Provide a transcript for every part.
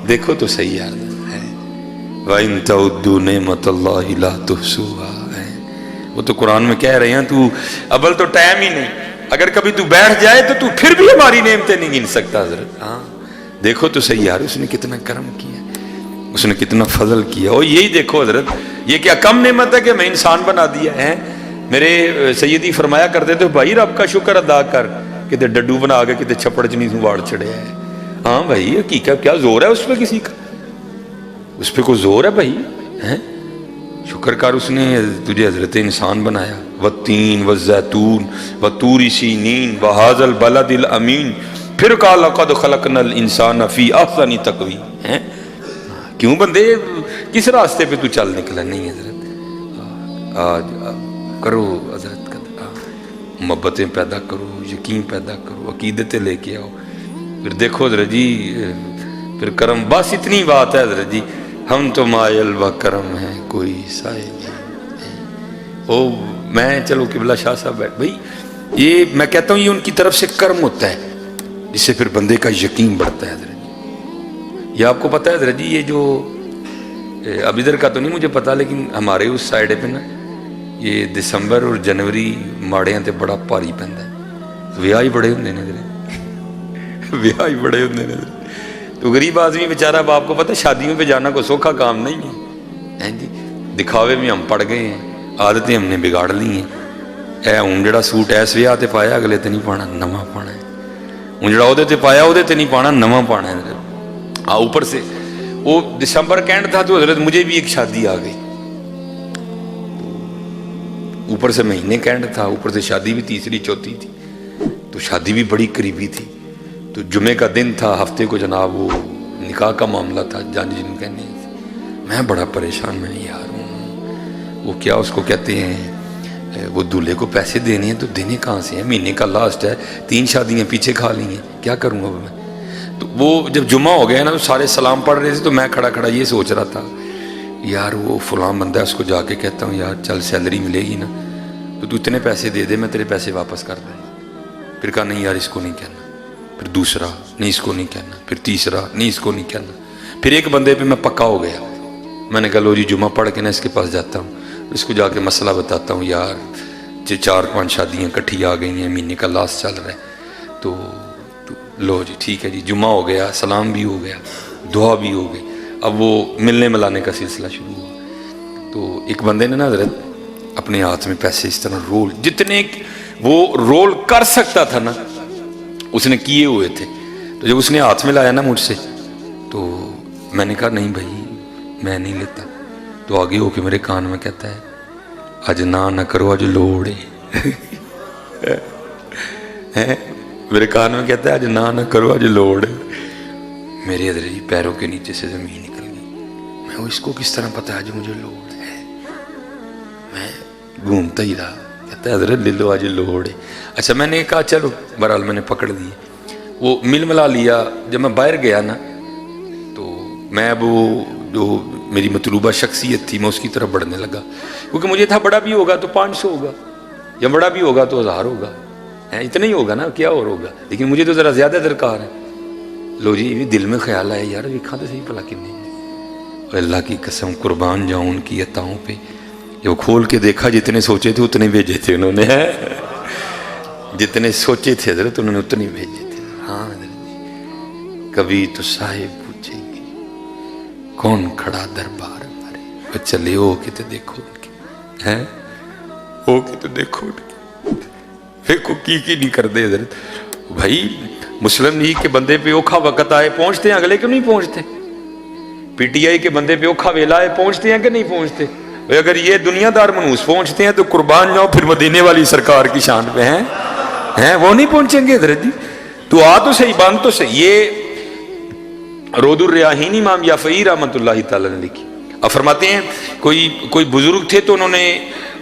دیکھو تو صحیح یار ہے وَإِن تَعُدُّوا نِعْمَتَ اللَّهِ لَا تُحْصُوهَا ہے، وہ تو قرآن میں کہہ رہے ہیں تو اول تو ٹائم ہی نہیں، اگر کبھی تو بیٹھ جائے تو تو پھر بھی ہماری نعمتیں نہیں گن سکتا حضرت۔ ہاں دیکھو تو صحیح یار اس نے کتنا کرم کیا، اس نے کتنا فضل کیا۔ اور یہی دیکھو حضرت، یہ کیا کم نعمت ہے کہ میں انسان بنا دیا ہے؟ میرے سیدی فرمایا کرتے تھے بھائی رب کا شکر ادا کر، کتے ڈڈو بنا کے کتے چھپڑ چنی سے واڑ چڑھے ہے۔ ہاں بھائی حقیقت کیا زور ہے اس پہ کسی کا؟ اس پہ کوئی زور ہے بھائی؟ شکر کر اس نے تجھے حضرت انسان بنایا۔ والتین والزیتون وطور سینین وہذا البلد الامین، پھر کہا لقد خلقنا الانسان فی احسن تقویم۔ کیوں بندے کس راستے پہ تو چل نکلا؟ نہیں حضرت آج کرو حضرت محبتیں پیدا کرو، یقین پیدا کرو، عقیدتیں لے کے آؤ، پھر دیکھو حضرت جی پھر کرم۔ بس اتنی بات ہے حضرت جی، ہم تو مائل و کرم ہیں کوئی سائل نہیں۔ او میں چلو قبلہ شاہ صاحب بیٹھ بھائی، یہ میں کہتا ہوں یہ ان کی طرف سے کرم ہوتا ہے جس سے پھر بندے کا یقین بڑھتا ہے حضرت جی۔ یہ آپ کو پتہ ہے حضرت جی، یہ جو اب ادھر کا تو نہیں مجھے پتا، لیکن ہمارے اس سائڈ پہ نا یہ دسمبر اور جنوری ماڑیاں تے بڑا پاری پہنتا ہے، ویاہ ہی بڑے ہوندے نے حضرت، ویاہ ہی بڑے ہوندے نے حضرت۔ تو غریب آدمی بیچارہ، اب آپ کو پتہ شادیوں پہ جانا کوئی سوکھا کام نہیں ہے جی، دکھاوے میں ہم پڑ گئے ہیں، عادتیں ہم نے بگاڑ لی ہیں۔ اے ہوں جڑا سوٹ ایس ویاہ تے پایا اگلے تے نہیں پانا، نواں پانا ہے۔ ہوں جڑا عہدے تے پایا عہدے تے نہیں پانا، نواں پانا ہے۔ اوپر سے وہ دسمبر کینڈ تھا تو حضرت مجھے بھی ایک شادی آ گئی، اوپر سے مہینے کینڈ تھا، اوپر سے شادی بھی تیسری چوتھی تھی، تو شادی بھی بڑی قریبی تھی۔ تو جمعے کا دن تھا، ہفتے کو جناب وہ نکاح کا معاملہ تھا، جان جن کہنے میں بڑا پریشان، میں یار ہوں وہ کیا اس کو کہتے ہیں، وہ دولہے کو پیسے دینے ہیں تو دینے کہاں سے ہیں؟ مہینے کا لاسٹ ہے، 3 شادیاں پیچھے کھا لی ہیں، کیا کروں اب میں؟ تو وہ جب جمعہ ہو گیا نا تو سارے سلام پڑھ رہے تھے، تو میں کھڑا کھڑا یہ سوچ رہا تھا یار وہ فلاں بندہ ہے، اس کو جا کے کہتا ہوں یار چل سیلری ملے گی نا تو اتنے پیسے دے دے، میں تیرے پیسے واپس کر دیں۔ پھر کہا نہیں یار اس کو نہیں کہنا، پھر دوسرا نہیں اس کو نہیں کہنا، پھر تیسرا نہیں اس کو نہیں کہنا، پھر ایک بندے پہ میں پکا ہو گیا، میں نے کہا لو جی جمعہ پڑھ کے نا اس کے پاس جاتا ہوں، اس کو جا کے مسئلہ بتاتا ہوں، یار 4-5 شادیاں کٹھی آ گئی ہیں، مہینے کا لاسٹ چل رہا ہے، تو لو جی ٹھیک ہے جی، جمعہ ہو گیا، سلام بھی ہو گیا، دعا بھی ہو گئی، اب وہ ملنے ملانے کا سلسلہ شروع ہوا۔ تو ایک بندے نے نا حضرت اپنے ہاتھ میں پیسے اس طرح رول، جتنے وہ رول کر سکتا تھا نا اس نے کیے ہوئے تھے، تو جب اس نے ہاتھ میں لایا نا مجھ سے تو میں نے کہا نہیں بھائی میں نہیں لیتا، تو آگے ہو کے میرے کان میں کہتا ہے آج نہ کرو آج لوڑ ہے، میرے کان میں کہتا ہے آج نہ کرو آج لوڑ ہے۔ میرے حضرت جی پیروں کے نیچے سے زمین نکل گئی، میں اس کو کس طرح پتا ہے آج مجھے لوڑ ہے؟ میں گھومتا ہی رہا، کہتا ہے حضرت لے لو آج لوڑ ہے۔ اچھا میں نے کہا چلو، بہرحال میں نے پکڑ لی، وہ مل ملا لیا۔ جب میں باہر گیا نا تو میں اب وہ جو میری مطلوبہ شخصیت تھی میں اس کی طرف بڑھنے لگا، کیونکہ مجھے تھا بڑا بھی ہوگا تو 500 ہوگا، یا بڑا بھی ہوگا تو 1000 ہوگا، اتنا ہی ہوگا نا، کیا اور ہوگا، لیکن مجھے تو ذرا زیادہ درکار ہے۔ لو جی دل میں خیال آیا یار ویکھاں تو صحیح بھلا کنے، اللہ کی قسم قربان جاؤں ان کی عطاؤں پہ، جب کھول کے دیکھا جتنے سوچے تھے اتنے بھیجے تھے انہوں نے، جتنے سوچے تھے حضرت انہوں نے اتنے بھیجے تھے۔ ہاں حضرت کبھی تو صاحب پوچھیں گے کون کھڑا دربار ہمارے، وہ چلے ہو کے تو دیکھو ان کے، ہیں ہو کے تو دیکھو ان کے، دیکھو کی نہیں کر دے حضرت۔ بھائی مسلم لیگ کے بندے پہ اوکھا وقت آئے پہنچتے ہیں، اگلے کیوں نہیں پہنچتے؟ پی ٹی آئی کے بندے پہ اوکھا ویلا آئے پہنچتے ہیں کہ نہیں پہنچتے؟ اگر یہ دنیا دار منوس پہنچتے ہیں تو قربان جاؤ پھر مدینے والی سرکار کی شان پہ ہیں وہ نہیں پہنچیں گے حضرت جی؟ تو آ تو صحیح، بان تو صحیح۔ یہ رود الریاحین امام یافعی رحمۃ اللہ تعالی نے لکھی، اب فرماتے ہیں کوئی بزرگ تھے تو انہوں نے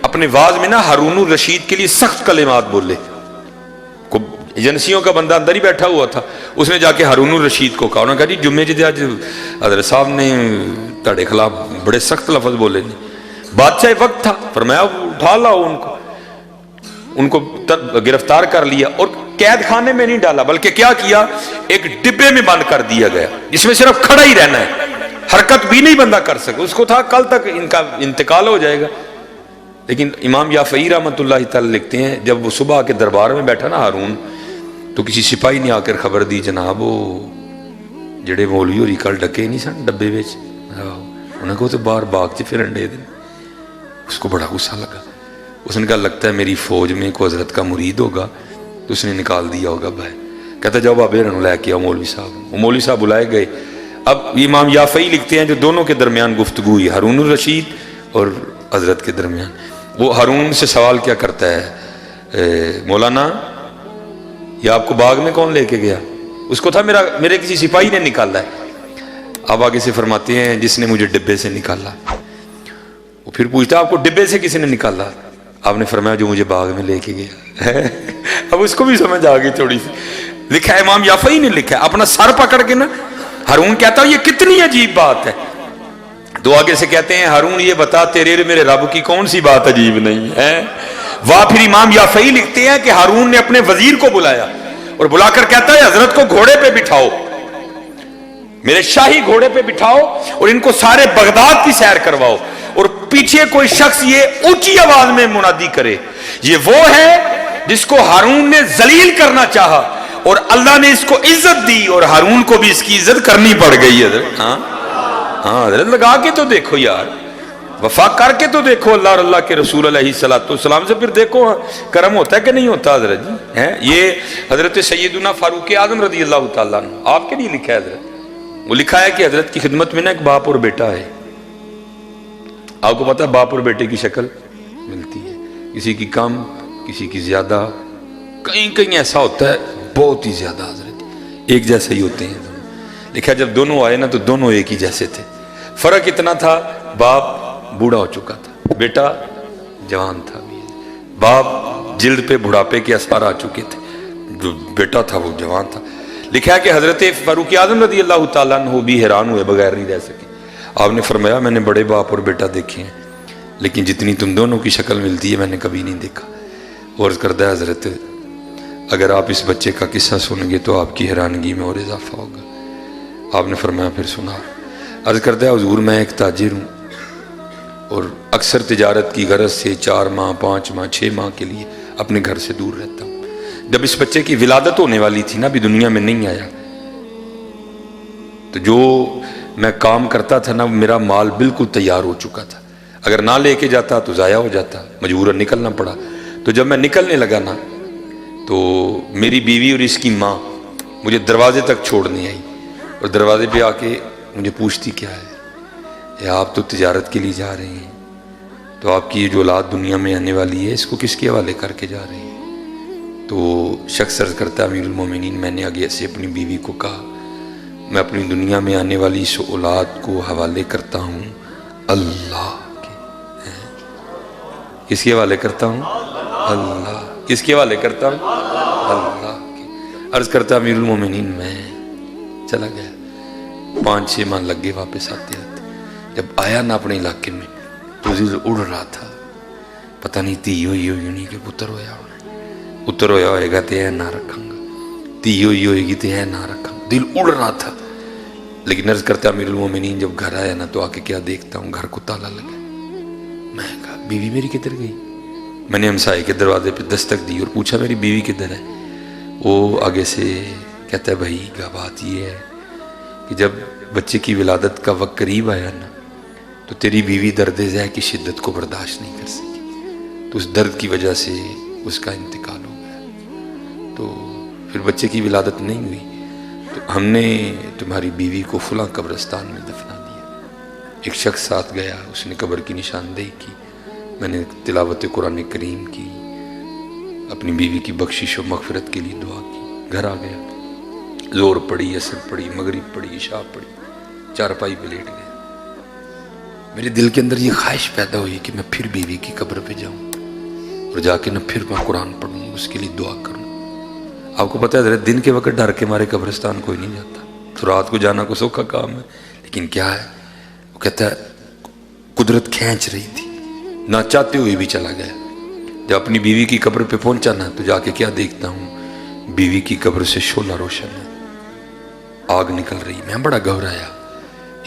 اپنے واز میں نا ہارون الرشید کے لیے سخت کلمات بولے، ایجنسیوں کا بندہ اندر ہی بیٹھا ہوا تھا، اس نے جا کے ہارون الرشید کو کہا، انہوں نے کہا جی جمعے جی آج حضرت صاحب نے تاڑے خلاف بڑے سخت لفظ بولے، بادشاہ وقت تھا، فرمایا اٹھا لاؤ ان کو۔ ان کو گرفتار کر لیا اور قید خانے میں نہیں ڈالا، بلکہ کیا کیا، ایک ڈبے میں بند کر دیا گیا جس میں صرف کھڑا ہی رہنا ہے، حرکت بھی نہیں بندہ کر سکے، اس کو تھا کل تک ان کا انتقال ہو جائے گا۔ لیکن امام یافعی رحمۃ اللہ تعالی لکھتے ہیں جب وہ صبح کے دربار میں بیٹھا نا ہارون، تو کسی سپاہی نے آ کر خبر دی، جناب وہ جڑے مولوی ہوری کل ڈکے نہیں سن ڈبے وچ، انہیں کو تو باہر باغ چ پھرن دے دیں۔ اس کو بڑا غصہ لگا، اس نے کہا لگتا ہے میری فوج میں کوئی حضرت کا مرید ہوگا، تو اس نے نکال دیا ہوگا باہر۔ کہتا جاؤ بابے رنو لے کے آؤ مولوی صاحب۔ وہ مولوی صاحب بلائے گئے۔ اب امام یافعی لکھتے ہیں جو دونوں کے درمیان گفتگو ہوئی، ہارون الرشید اور حضرت کے درمیان، وہ ہارون سے سوال کیا کرتا ہے، مولانا یہ آپ کو باغ میں کون لے کے گیا؟ اس کو تھا میرے کسی سپاہی نے نکالا ہے۔ اب آگے سے فرماتے ہیں جس نے مجھے ڈبے سے نکالا۔ وہ پھر پوچھتا آپ کو ڈبے سے کسی نے نکالا؟ آپ نے فرمایا جو مجھے باغ میں لے کے گیا۔ اب اس کو بھی سمجھ آ گئی تھوڑی سی۔ لکھا ہے امام یافعی نے لکھا ہے، اپنا سر پکڑ کے نا ہارون کہتا یہ کتنی عجیب بات ہے۔ دو آگے سے کہتے ہیں ہارون یہ بتا تیرے میرے رب کی کون سی بات عجیب نہیں ہے؟ واہ پھر امام یافعی لکھتے ہیں کہ ہارون نے اپنے وزیر کو بلایا اور بلا کر کہتا ہے حضرت کو گھوڑے پہ بٹھاؤ، میرے شاہی گھوڑے پہ بٹھاؤ اور ان کو سارے بغداد کی سیر کرواؤ، اور پیچھے کوئی شخص یہ اونچی آواز میں منادی کرے یہ وہ ہے جس کو ہارون نے ذلیل کرنا چاہا اور اللہ نے اس کو عزت دی، اور ہارون کو بھی اس کی عزت کرنی پڑ گئی۔ حضرت ہاں حضرت لگا کے تو دیکھو یار، وفا کر کے تو دیکھو اللہ اور اللہ کے رسول علیہ السلام سے، پھر دیکھو کرم ہوتا ہے کہ نہیں ہوتا حضرت جی۔ یہ حضرت سیدنا فاروق اعظم رضی اللہ تعالیٰ عنہ آپ کے لیے لکھا ہے حضرت، وہ لکھا ہے کہ حضرت کی خدمت میں نا ایک باپ اور بیٹا ہے۔ آپ کو پتا ہے باپ اور بیٹے کی شکل ملتی ہے، کسی کی کم کسی کی زیادہ، کہیں ایسا ہوتا ہے بہت ہی زیادہ حضرت ایک جیسے ہی ہوتے ہیں دونوں۔ لکھا جب دونوں آئے نا تو دونوں ایک ہی جیسے تھے، فرق اتنا تھا باپ بوڑھا ہو چکا تھا، بیٹا جوان تھا۔ باپ جلد پہ بڑھاپے کے اثار آ چکے تھے، جو بیٹا تھا وہ جوان تھا۔ لکھا ہے کہ حضرت فاروق اعظم رضی اللہ تعالیٰ عنہ بھی حیران ہوئے، بغیر نہیں رہ سکے۔ آپ نے فرمایا میں نے بڑے باپ اور بیٹا دیکھے ہیں، لیکن جتنی تم دونوں کی شکل ملتی ہے میں نے کبھی نہیں دیکھا۔ عرض کردہ حضرت اگر آپ اس بچے کا قصہ سنیں گے تو آپ کی حیرانگی میں اور اضافہ ہوگا۔ آپ نے فرمایا پھر سنا۔ عرض کردہ حضور میں ایک تاجر ہوں اور اکثر تجارت کی غرض سے 4 ماہ 5 ماہ 6 ماہ کے لیے اپنے گھر سے دور رہتا ہوں۔ جب اس بچے کی ولادت ہونے والی تھی نا، ابھی دنیا میں نہیں آیا، تو جو میں کام کرتا تھا نا میرا مال بالکل تیار ہو چکا تھا، اگر نہ لے کے جاتا تو ضائع ہو جاتا، مجبوراً نکلنا پڑا۔ تو جب میں نکلنے لگا نا تو میری بیوی اور اس کی ماں مجھے دروازے تک چھوڑنے آئی، اور دروازے پہ آ کے مجھے پوچھتی کیا ہے، یا آپ تو تجارت کے لیے جا رہے ہیں، تو آپ کی یہ جو اولاد دنیا میں آنے والی ہے اس کو کس کے حوالے کر کے جا رہے ہیں؟ تو شخص عرض کرتا امیر المومنین میں نے آگے سے اپنی بیوی کو کہا میں اپنی دنیا میں آنے والی اس اولاد کو حوالے کرتا ہوں اللہ کے۔ کس کے حوالے کرتا ہوں؟ اللہ۔ کس کے حوالے کرتا ہوں؟ اللہ کے۔ عرض کرتا امیر المومنین میں چلا گیا، 5-6 ماہ لگ گئے واپس آتے آتے۔ جب آیا نا اپنے علاقے میں تو دل اڑ رہا تھا، پتہ نہیں تھی ہوئی نہیں کہ پتر ہویا ہوئے گا تے ہے نہ رکھاں گا، تھی ہوئے گی تے ہے نہ رکھاں گا، دل اڑ رہا تھا۔ لیکن عرض کرتا امیر المومنین جب گھر آیا نا تو آ کے کیا دیکھتا ہوں گھر کو تالا لگا۔ میں کہا بیوی میری کدھر گئی؟ میں نے ہمسائے کے دروازے پہ دستک دی اور پوچھا میری بیوی کدھر ہے؟ وہ آگے سے کہتا ہے بھائی بات یہ ہے کہ جب بچے کی ولادت کا وقت قریب آیا نا تو تیری بیوی درد ذہ کی شدت کو برداشت نہیں کر سکی، تو اس درد کی وجہ سے اس کا انتقال ہو گیا۔ تو پھر بچے کی ولادت نہیں ہوئی تو ہم نے تمہاری بیوی کو فلاں قبرستان میں دفنا دیا۔ ایک شخص ساتھ گیا، اس نے قبر کی نشاندہی کی، میں نے تلاوت قرآن کریم کی، اپنی بیوی کی بخشش و مغفرت کے لیے دعا کی، گھر آ گیا، زور پڑی، عصر پڑی، مغرب پڑی، عشاء پڑی، چارپائی پہ لیٹ گیا۔ میرے دل کے اندر یہ خواہش پیدا ہوئی کہ میں پھر بیوی کی قبر پہ جاؤں اور جا کے نہ پھر میں قرآن پڑھوں، اس کے لیے دعا کروں۔ آپ کو پتہ ہے حضرت دن کے وقت ڈر کے مارے قبرستان کوئی نہیں جاتا، تو رات کو جانا کو سوکھا کام ہے، لیکن کیا ہے وہ کہتا ہے قدرت کھینچ رہی تھی، نہ چاہتے ہوئے بھی چلا گیا۔ جب اپنی بیوی کی قبر پہ پہنچا نا تو جا کے کیا دیکھتا ہوں، بیوی کی قبر سے شعلہ روشن ہے، آگ نکل رہی۔ میں بڑا گھبرایا،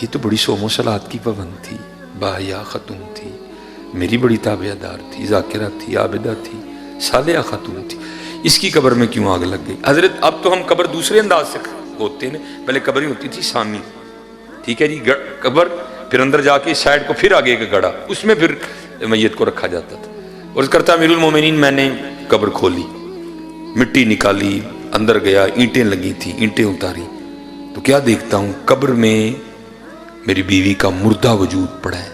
یہ تو بڑی صوم و صلات کی پابند تھی، باحیا خاتون تھی، میری بڑی تابعہ دار تھی، ذاکرہ تھی، عابدہ تھی، صالحہ خاتون تھی، اس کی قبر میں کیوں آگ لگ گئی؟ حضرت اب تو ہم قبر دوسرے انداز سے ہوتے ہیں، پہلے قبر ہی ہوتی تھی سامی، ٹھیک ہے جی، قبر، پھر اندر جا کے سائڈ کو پھر آگے کا گڑا، اس میں پھر میت کو رکھا جاتا تھا۔ اور اس کرتا امیر المومنین میں نے قبر کھولی، مٹی نکالی، اندر گیا، اینٹیں لگی تھیں، اینٹیں اتاری تو کیا دیکھتا ہوں، قبر میں میری بیوی کا مردہ وجود پڑا ہے،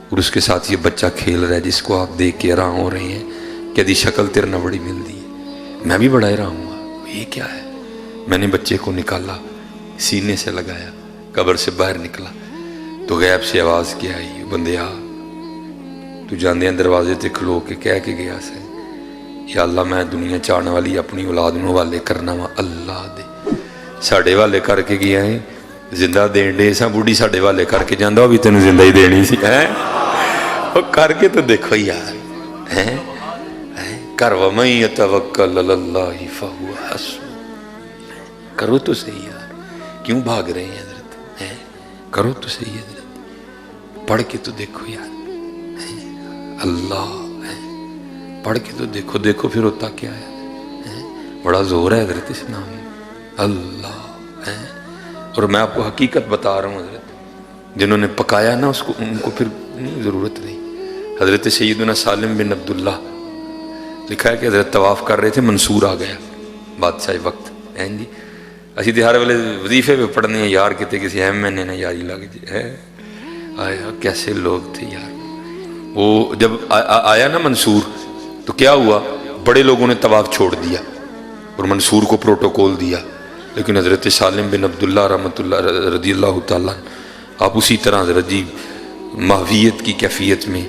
اور اس کے ساتھ یہ بچہ کھیل رہا ہے جس کو آپ دیکھ کے حیران ہو رہے ہیں کہ دی شکل تیرے نہ بڑی ملتی ہے۔ میں بھی بڑا حیران ہوا، یہ کیا ہے؟ میں نے بچے کو نکالا، سینے سے لگایا، قبر سے باہر نکلا تو غیب سے آواز کیا آئی، بندیا تو جاندے دروازے تے کھلو کے کہہ کے گیا سے، یا اللہ میں دنیا چاہنے والی اپنی اولاد نو والے کرنا وا، اللہ دے ساڑے والے کر کے گیا ہے، زندہ دین دے سا بوڑھی ساڑے والے کر کے جاندہ بھی تینوں زندہ ہی دینی سی ہے، وہ کر کے تو دیکھو یار ہیں، کر وَمَن يَتَوَكَّلْ عَلَى اللَّهِ فَهُوَ حَسْبُهُ، کرو تو صحیح یار، کیوں بھاگ رہے ہیں حضرت ہیں، کرو تو صحیح حضرت، پڑھ کے تو دیکھو یار اللہ ہے، پڑھ کے تو دیکھو، دیکھو پھر ہوتا کیا ہے، بڑا زور ہے حضرت اس نام میں، اللہ ہے۔ اور میں آپ کو حقیقت بتا رہا ہوں حضرت، جنہوں نے پکایا نا اس کو، ان کو پھر ضرورت نہیں۔ حضرت سیدنا سالم بن عبداللہ لکھا ہے کہ حضرت طواف کر رہے تھے، منصور آ گیا بادشاہ وقت ہیں جی، اسی تے ہر ویلے وظیفے پہ پڑھنے ہیں یار، کتے کسی اہم میں نے یاری لگ جی ہے، آیا کیسے لوگ تھے یار۔ وہ جب آیا نا منصور تو کیا ہوا، بڑے لوگوں نے طواف چھوڑ دیا اور منصور کو پروٹوکول دیا، لیکن حضرت سالم بن عبداللہ رحمۃ اللہ رضی اللہ تعالیٰ آپ اسی طرح حضرت جی محویت کی کیفیت میں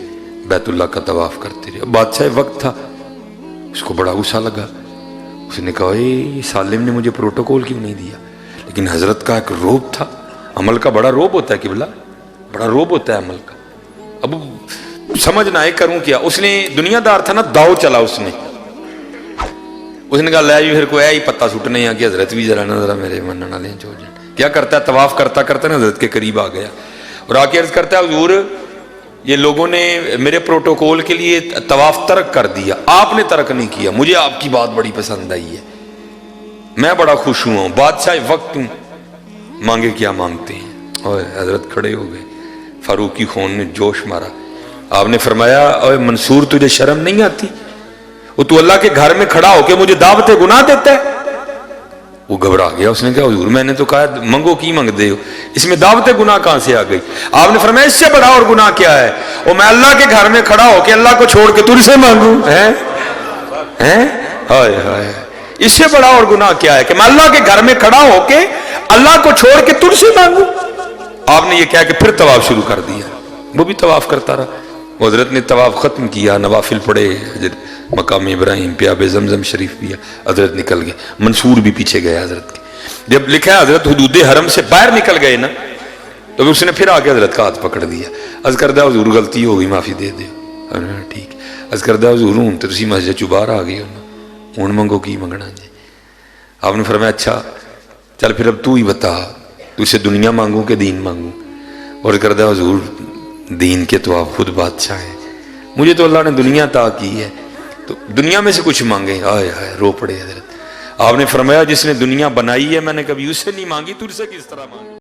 بیت اللہ کا طواف کرتے رہے۔ بادشاہ وقت تھا، اس کو بڑا غصہ لگا، اس نے کہا اے سالم نے مجھے پروٹوکول کیوں نہیں دیا؟ لیکن حضرت کا ایک روب تھا، عمل کا بڑا روب ہوتا ہے قبلہ، بڑا روب ہوتا ہے عمل کا۔ اب سمجھ نہ آئے کروں کیا، اس نے دنیا دار تھا نا، داؤ چلا اس نے کہا لے جی پھر کوئی ہی پتہ سٹنے ہیں کہ حضرت بھی ذرا نہ ذرا میرے منن والے جو جائیں۔ کیا کرتا ہے، طواف کرتا کرتا نا حضرت کے قریب آ گیا اور آ کے عرض کرتا ہے حضور یہ لوگوں نے میرے پروٹوکول کے لیے طواف ترک کر دیا، آپ نے ترک نہیں کیا، مجھے آپ کی بات بڑی پسند آئی ہے، میں بڑا خوش ہوا ہوں، بادشاہ وقت ہوں، مانگے کیا مانگتے ہیں۔ اور حضرت کھڑے ہو گئے، فاروقی خون نے جوش مارا، آپ نے فرمایا اوے منصور تجھے شرم نہیں آتی، وہ تو اللہ کے گھر میں کھڑا ہو کے مجھے دعوت گناہ دیتا ہے؟ وہ گھبرا گیا، اس نے کہا حضور میں نے تو کہا منگو کی منگ دے ہو، اس میں دعوت گناہ کہاں سے آ گئی؟ آپ نے فرمایا اس سے بڑا اور گناہ کیا ہے، وہ میں اللہ کے گھر میں کھڑا ہو کے اللہ کو چھوڑ کے تجھ سے مانگوں، ہیں ہائے ہائے، اس سے بڑا اور گناہ کیا ہے کہ میں اللہ کے گھر میں کھڑا ہو کے اللہ کو چھوڑ کے تجھ سے مانگوں؟ آپ نے یہ کہا کہ پھر طواف شروع کر دیا، وہ بھی طواف کرتا رہا۔ حضرت نے طواف ختم کیا، نوافل پڑھے، مقام ابراہیم پہ آب زمزم شریف پیا، حضرت نکل گئے، منصور بھی پیچھے گیا حضرت کے۔ جب لکھا ہے حضرت حدود حرم سے باہر نکل گئے نا تو اس نے پھر آ کے حضرت کا ہاتھ پکڑ دیا، عرض کردہ حضور غلطی ہو گئی، معافی دے دے، ٹھیک، عرض کردہ حضور ہوں تو تسی مسجد چوں باہر آ گئے ہو، ہوں منگو کی منگنا جی؟ آپ نے فرمایا اچھا چل پھر اب تو ہی بتا، تو اسے دنیا مانگوں کہ دین مانگوں؟ اور کردہ حضور دین کے تو آپ خود بادشاہ ہیں، مجھے تو اللہ نے دنیا عطا کی ہے، تو دنیا میں سے کچھ مانگے۔ آئے ہائے رو پڑے حضرت۔ آپ نے فرمایا جس نے دنیا بنائی ہے میں نے کبھی اس سے نہیں مانگی، تجھ سے کس طرح مانگی؟